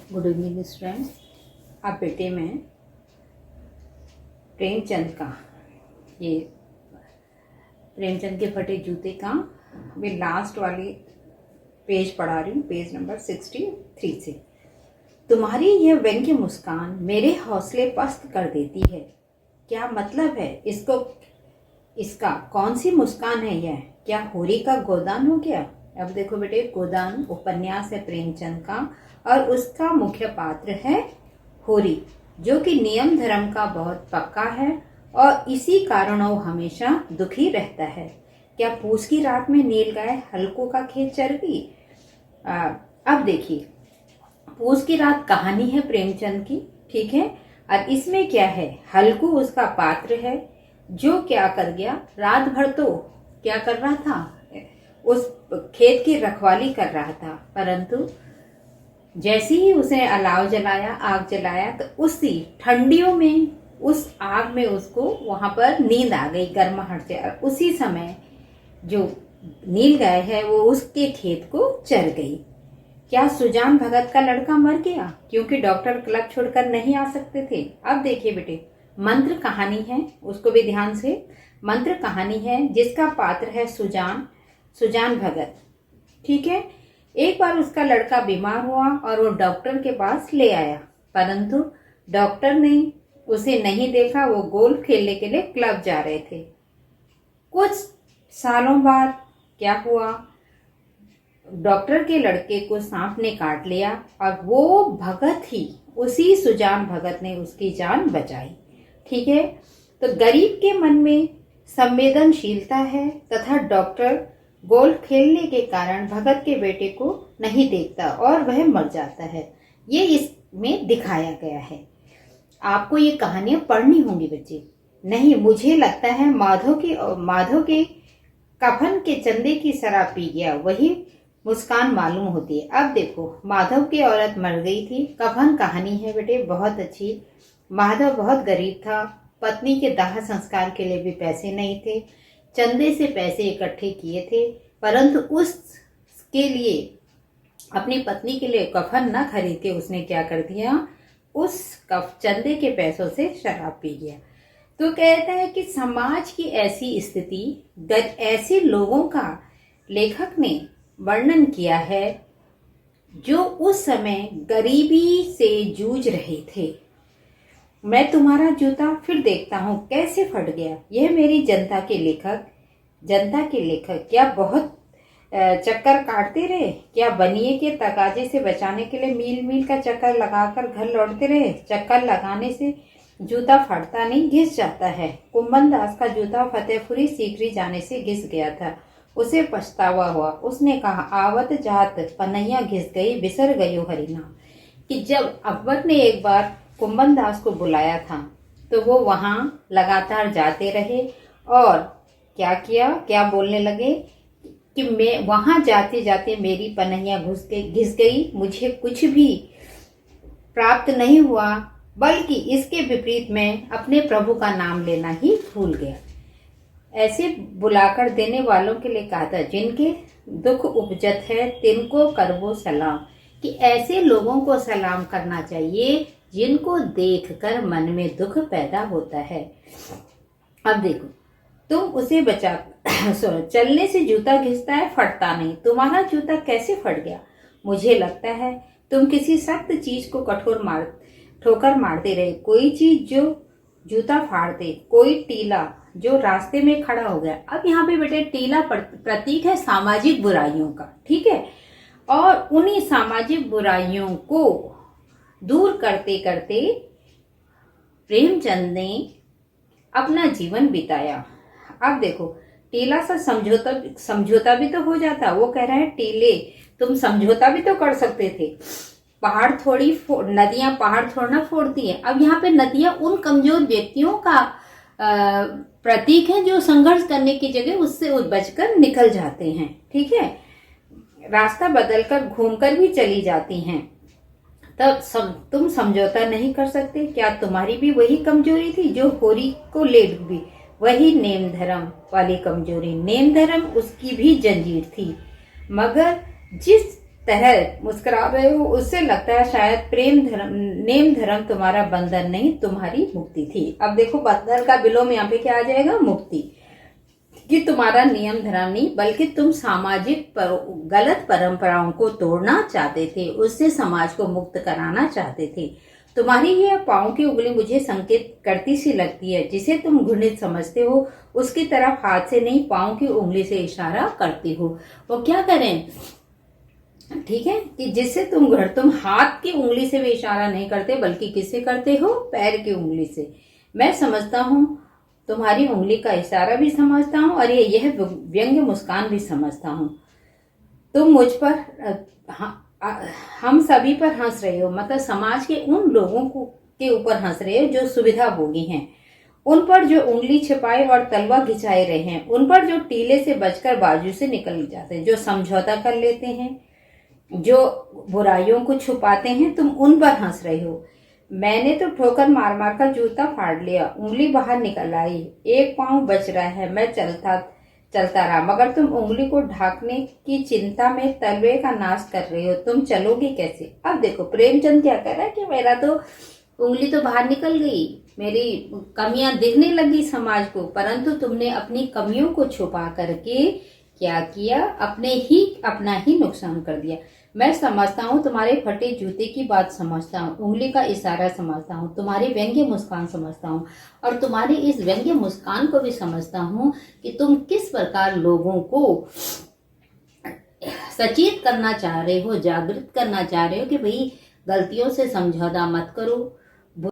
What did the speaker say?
Good evening students. अब बेटे मैं प्रेमचंद का ये प्रेमचंद के फटे जूते का मैं लास्ट वाली पेज पढ़ा रही हूँ, पेज नंबर 63 से। तुम्हारी यह व्यंग्य मुस्कान मेरे हौसले पस्त कर देती है। क्या मतलब है इसका कौन सी मुस्कान है यह? क्या होरी का गोदान हो गया? अब देखो बेटे, गोदान उपन्यास है प्रेमचंद का और उसका मुख्य पात्र है होरी, जो कि नियम धर्म का बहुत पक्का है और इसी कारण वो हमेशा दुखी रहता है। क्या पूस की रात में नील गाय हल्को का खेत चर गई? अब देखिए, पूस की रात कहानी है प्रेमचंद की, ठीक है। और इसमें क्या है, हल्कू उसका पात्र है जो क्या कर गया, रात भर तो क्या कर रहा था, उस खेत की रखवाली कर रहा था, परंतु जैसे ही उसे अलाव जलाया, आग जलाया, तो उसी ठंडियों में उस आग में उसको वहां पर नींद आ गई गर्माहट से, और उसी समय जो नील गाय है वो उसके खेत को चर गई। क्या सुजान भगत का लड़का मर गया क्योंकि डॉक्टर क्लब छोड़कर नहीं आ सकते थे? अब देखिए बेटे, मंत्र कहानी है, उसको भी ध्यान से, मंत्र कहानी है जिसका पात्र है सुजान भगत, ठीक है। एक बार उसका लड़का बीमार हुआ और वो डॉक्टर के पास ले आया, परंतु डॉक्टर ने उसे नहीं देखा। वो गोल्फ खेलने के लिए क्लब जा रहे थे। कुछ सालों बाद क्या हुआ, डॉक्टर के लड़के को सांप ने काट लिया और वो भगत ही, उसी सुजान भगत ने उसकी जान बचाई, ठीक है। तो गरीब के मन में संवेदनशीलता है तथा डॉक्टर गोल्फ खेलने के कारण भगत के बेटे को नहीं देखता और वह मर जाता है। ये इसमें दिखाया गया है। आपको ये कहानियां पढ़नी होंगी बच्चे। नहीं, मुझे लगता है माधव के कफन के चंदे की शराब पी गया, वही मुस्कान मालूम होती है। अब देखो, माधव की औरत मर गई थी, कफन कहानी है बेटे बहुत अच्छी। माधव बहुत गरीब था, पत्नी के दाह संस्कार के लिए भी पैसे नहीं थे, चंदे से पैसे इकट्ठे किए थे, परंतु उसके लिए, अपनी पत्नी के लिए कफन न खरीद के उसने क्या कर दिया, उस चंदे के पैसों से शराब पी गया। तो कहता है कि समाज की ऐसी स्थिति, ऐसे लोगों का लेखक ने वर्णन किया है जो उस समय गरीबी से जूझ रहे थे। मैं तुम्हारा जूता फिर देखता हूँ कैसे फट गया। यह मेरी जनता के लेखक क्या बहुत चक्कर काटते रहे? क्या बनिए के तकाजे से बचाने के लिए मील मील का चक्कर लगाकर घर लौटते रहे? चक्कर लगाने से जूता फटता नहीं, घिस जाता है। कुंभन दास का जूता फतेहपुरी सीकरी जाने से घिस गया था, उसे पछतावा हुआ। उसने कहा, आवत जात पनैया घिस गई, बिसर गयो हरिनाम। कि जब अकबर ने एक बार कुंभन दास को बुलाया था तो वो वहां लगातार जाते रहे और क्या किया, क्या बोलने लगे कि मैं वहां जाते जाते मेरी पनैया घिस गई, मुझे कुछ भी प्राप्त नहीं हुआ, बल्कि इसके विपरीत मैं अपने प्रभु का नाम लेना ही भूल गया। ऐसे बुलाकर देने वालों के लिए कहा था, जिनके दुख उपजत है तिनको करवो सलाम, कि ऐसे लोगों को सलाम करना चाहिए जिनको देखकर मन में दुख पैदा होता है। अब देखो, तुम उसे बचा चलने से जूता घिसता है, फटता नहीं। तुम्हारा जूता कैसे फट गया? मुझे लगता है तुम किसी सख्त चीज को ठोकर मारते रहे। कोई चीज जो जूता फाड़ दे, कोई टीला जो रास्ते में खड़ा हो गया। अब यहाँ पे बेटे, टीला प्रतीक है सामाजिक बुराइयों का, ठीक है। और उन्हीं सामाजिक बुराइयों को दूर करते करते प्रेमचंद ने अपना जीवन बिताया। अब देखो, टीला सा समझौता भी तो हो जाता। वो कह रहा है, टीले तुम समझौता भी तो कर सकते थे। नदियां पहाड़ थोड़ा ना फोड़ती है। अब यहाँ पे नदियां उन कमजोर व्यक्तियों का प्रतीक है जो संघर्ष करने की जगह उससे बचकर निकल जाते हैं, ठीक है। रास्ता बदलकर घूमकर भी चली जाती हैं। तब तुम समझौता नहीं कर सकते? क्या तुम्हारी भी वही कमजोरी थी जो होरी को ले डूबी? वही नेम धर्म वाली कमजोरी। नेम धर्म उसकी भी जंजीर थी, मगर जिस तरह मुस्कुरा रहे हो, उससे लगता है शायद प्रेम धर्म नेम धर्म तुम्हारा बंधन नहीं, तुम्हारी मुक्ति थी। अब देखो बंधन का विलोम यहाँ पे क्या आ जाएगा, मुक्ति, कि तुम्हारा नियम धर्म नहीं बल्कि तुम सामाजिक गलत परंपराओं को तोड़ना चाहते थे, उससे समाज को मुक्त कराना चाहते थे। तुम्हारी यह पाँव की उंगली मुझे संकेत करती सी लगती है, जिसे तुम घृणित समझते हो उसकी तरफ हाथ से नहीं पाँव की उंगली से इशारा करती हो। वो क्या करें, ठीक है, कि जिससे तुम हाथ की उंगली से भी इशारा नहीं करते बल्कि किससे करते हो, पैर की उंगली से। मैं समझता हूँ तुम्हारी उंगली का इशारा भी समझता हूँ और यह व्यंग्य मुस्कान भी समझता हूँ। तुम मुझ पर हम सभी पर हंस रहे हो, मतलब समाज के उन लोगों को के ऊपर हंस रहे हो जो सुविधा भोगी हैं, उन पर जो उंगली छिपाए और तलवा घिंचाए रहे हैं, उन पर जो टीले से बचकर बाजू से निकल जाते हैं, जो समझौता कर लेते हैं, जो बुराइयों को छुपाते हैं, तुम उन पर हंस रहे हो। मैंने तो ठोकर मार मार कर जूता फाड़ लिया, उंगली बाहर निकल आई, एक पांव बच रहा है, मैं चलता रहा, मगर तुम उंगली को ढांकने की चिंता में तलवे का नाश कर रहे हो, तुम चलोगे कैसे। अब देखो प्रेमचंद क्या कह रहा है कि मेरा तो उंगली तो बाहर निकल गई, मेरी कमियां दिखने लगी समाज को, परंतु तुमने अपनी कमियों को छुपा करके क्या किया, अपना ही नुकसान कर दिया। मैं समझता हूँ तुम्हारे फटे जूते की बात समझता हूँ, उंगली का इशारा समझता हूँ, तुम्हारी व्यंग्य मुस्कान समझता हूँ और तुम्हारी इस व्यंग्य मुस्कान को भी समझता हूँ कि तुम किस प्रकार लोगों को सचेत करना चाह रहे हो, जागृत करना चाह रहे हो कि भाई गलतियों से समझौता मत करो,